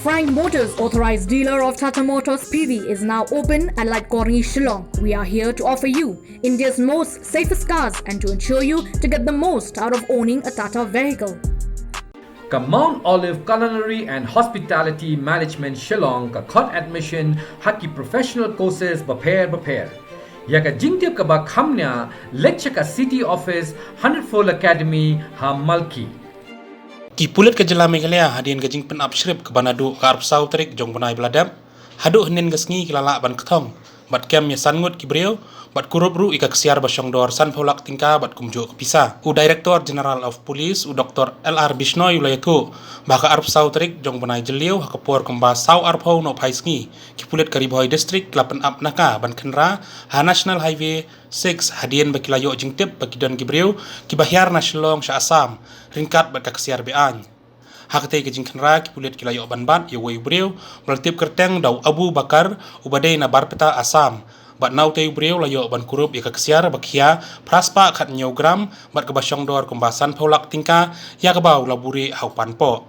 Frank Motors, authorized dealer of Tata Motors PV, is now open at Lightcorny, Shillong. We are here to offer you India's most safest cars and to ensure you to get the most out of owning a Tata vehicle. Ka Mount Olive Culinary and Hospitality Management Shillong ka khot admission haki professional courses bapair. Ya ka jingtip ka ba khamnya lecture ka City Office 100-fold Academy ha Malki. Kipulit ke jela Meghalaya hadian gajing pen upshrip ke banadu ke arp sautrik jong banai beladam hadu henin gasngi kilala ban kethong bat kem ya sangut kibreu bat kurup ru ika kesiar basyong dor san pholak tingka bat kumjo kepisa u Director General of Police u Dr. LR Bishnoi ulayatu baka arp sautrik jong banai jeliu hakapor kemba sau arp ho no phaisngi kipulit ke Ribhoi District klapen ap naka ban khenra ha National Highway 6 hadian bakilayo jingtip bakidon kibreu kibahyar na Shillong sha Assam ringkat bat kesiar bean hakte ke jingkhenra kipulit kilayo banbat yowei breu bertip kerteng dau Abu Bakar ubadai na barpeta Assam bat nau tei breu layo ban kurup ya kesiar bakhia praspa khat nyogram bat ke basyong dor kumbasan pholak tingka ya ke bau laburi haupan po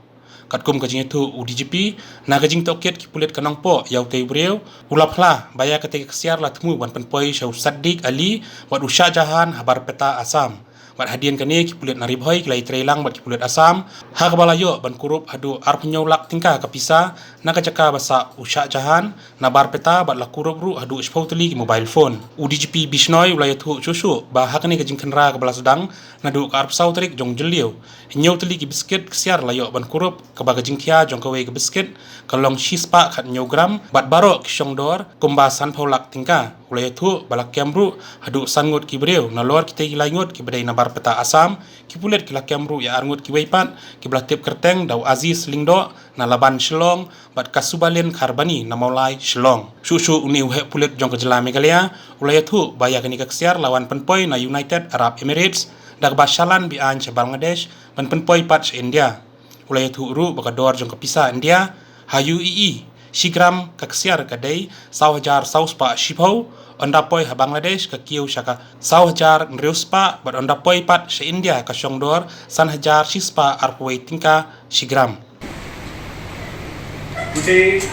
kat kum kajing tu UDGP na kajing toket kipulit kanang po yau tei breu ulapla baya kate kesiar la temu ban penpoi Syau Saddiq Ali bat Usha Jahan habar peta Assam bat hadian kani kipulit na Ribhoi kilai trailang bat kipulit Assam ha kabalayo ban kurup hadu arp nyolak tingka kapisa na kajaka basa Usha Jahan na bar peta bat la kurup ru hadu ispautli ki mobile phone UDGP Bishnoi ulayatu chusu ba hakani kajing khenra kabala sedang nadu arp sautrik jong jeliu nyau teli ki bisket kesiar layo ban kurup kaba kajing kia jong kawe ke bisket kalong shispa khat nyogram bat baro kisyong dor kumbasan pholak tingka ulayatu balak kiamru hadu sangut kibreu na lor kita gilangut kibadai na bar peta Assam kipulet kilak kiamru ya arngut kiweipat kiblatip kerteng dau Aziz Lingdo na laban Shillong bat kasubalin kharbani na maulai Shillong susu uni uhe pulet jong kejela Meghalaya ulayatu baya kani kaksiar lawan penpoi na United Arab Emirates dak bashalan bian che Bangladesh ban penpoi pat India ulayatu ru bakador jong kapisa India ha UAE Shigram kaksiar kadai 1,000 sauspa shipau ondapoi ha Bangladesh ka kiu shaka 1,000 nriuspa bat ondapoi pat se India ka syongdor 1,000 shispa arpoi tingka Shigram. Today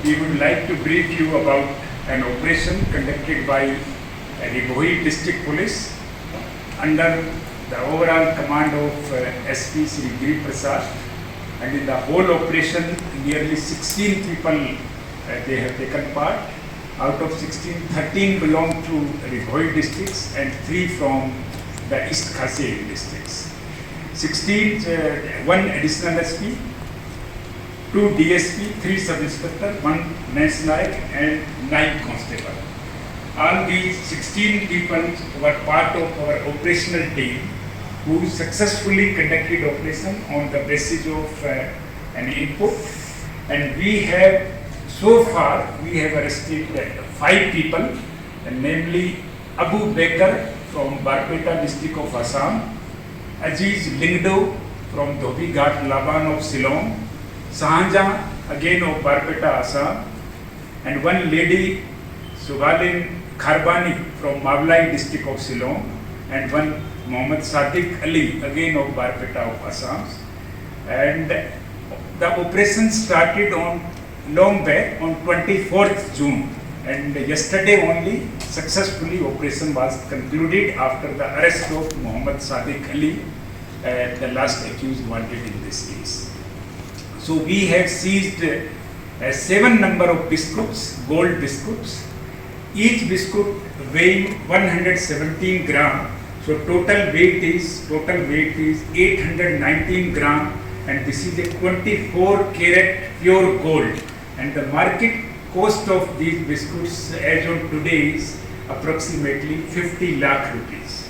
we would like to brief you about an operation conducted by Ribhoi District Police under the overall command of SP Sri Giri Prasad, and in the whole operation nearly 16 people they have taken part. Out of 16, 13 belong to Ribhoi districts and 3 from the East Khasi districts. 16, 1 additional SP, 2 DSP, 3 sub-inspector, 1 Nance Naik and 9 constable. All these 16 people were part of our operational team who successfully conducted operation on the basis of an input, and we have so far arrested 5 people, namely Abu Bakar from Barpeta district of Assam, Aziz Lingdo from Dhobi Ghat Laban of Shillong, Sahanja again of Barpeta Assam, and one lady Sugalin Kharbani from Mawlai district of Shillong, and one Muhammad Sadiq Ali again of Barpeta of Assam. And the operation started on long back on 24th June, and yesterday only successfully operation was concluded after the arrest of Muhammad Sadiq Ali, the last accused wanted in this case. So we have seized 7 number of biscuits, gold biscuits, each biscuit weighing 117 gram. So total weight is 819 gram, and this is a 24 karat pure gold. And the market cost of these biscuits as on today is approximately 50 lakh rupees.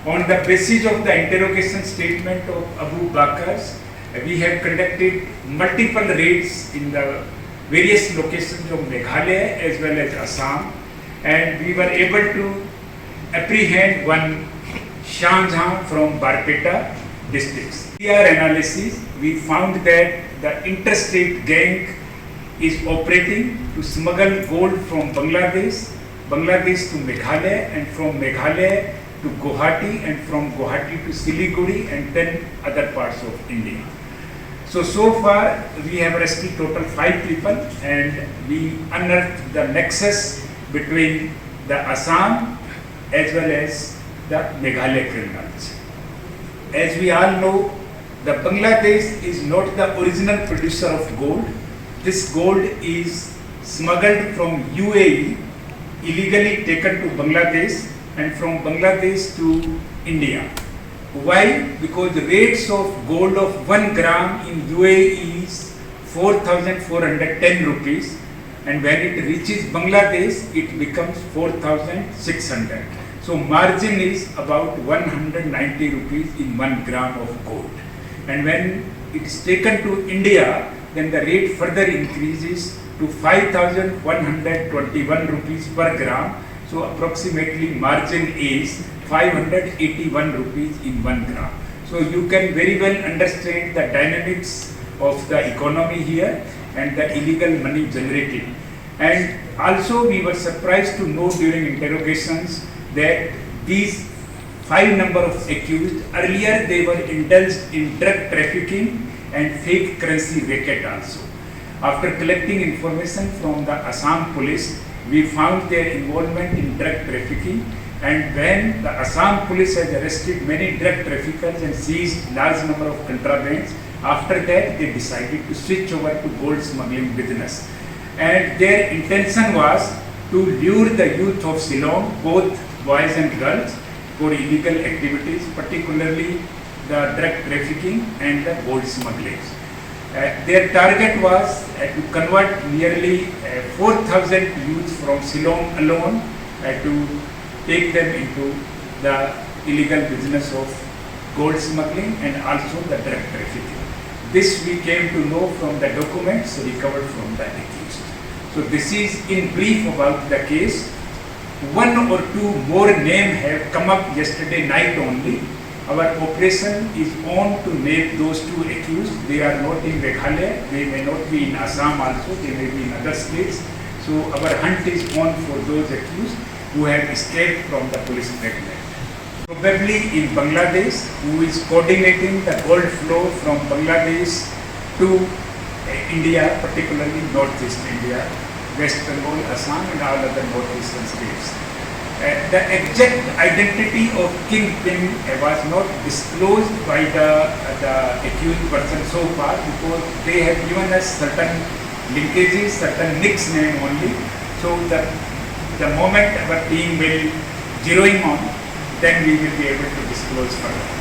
On the basis of the interrogation statement of Abu Bakar, we have conducted multiple raids in the various locations of Meghalaya as well as Assam, and we were able to apprehend one Shanjha from Barpeta districts. In our analysis, we found that the interstate gang is operating to smuggle gold from Bangladesh to Meghalaya, and from Meghalaya to Guwahati, and from Guwahati to Siliguri, and then other parts of India. So far we have arrested total 5 people, and we unearthed the nexus between the Assam as well as the Meghalaya criminals. As we all know, the Bangladesh is not the original producer of gold. This gold is smuggled from UAE, illegally taken to Bangladesh, and from Bangladesh to India. Why? Because the rates of gold of 1 gram in UAE is 4,410 rupees, and when it reaches Bangladesh, it becomes 4,600. So margin is about 190 rupees in 1 gram of gold. And when it is taken to India, then the rate further increases to 5,121 rupees per gram. So approximately margin is 581 rupees in 1 gram. So you can very well understand the dynamics of the economy here and the illegal money generated. And also we were surprised to know during interrogations that these 5 number of accused, earlier they were indulged in drug trafficking and fake currency racket also. After collecting information from the Assam police, we found their involvement in drug trafficking, and when the Assam police has arrested many drug traffickers and seized large number of contrabands, after that they decided to switch over to gold smuggling business. And their intention was to lure the youth of Shillong, both boys and girls, for illegal activities, particularly the drug trafficking and the gold smuggling. Their target was to convert nearly 4,000 youths from Shillong alone to take them into the illegal business of gold smuggling and also the drug trafficking. This we came to know from the documents recovered from the accused. So this is in brief about the case. 1 or 2 more names have come up yesterday night only. Our operation is on to name those 2 accused. They are not in Meghalaya, they may not be in Assam also, they may be in other states. So our hunt is on for those accused who have escaped from the police pregnant. Probably in Bangladesh, who is coordinating the gold flow from Bangladesh to India, particularly northeast India, West Bengal, Assam and all other northeastern states. The exact identity of kingpin was not disclosed by the accused person so far, because they have given us certain linkages, certain nickname only. So the moment our team will zero in on, then we will be able to disclose further.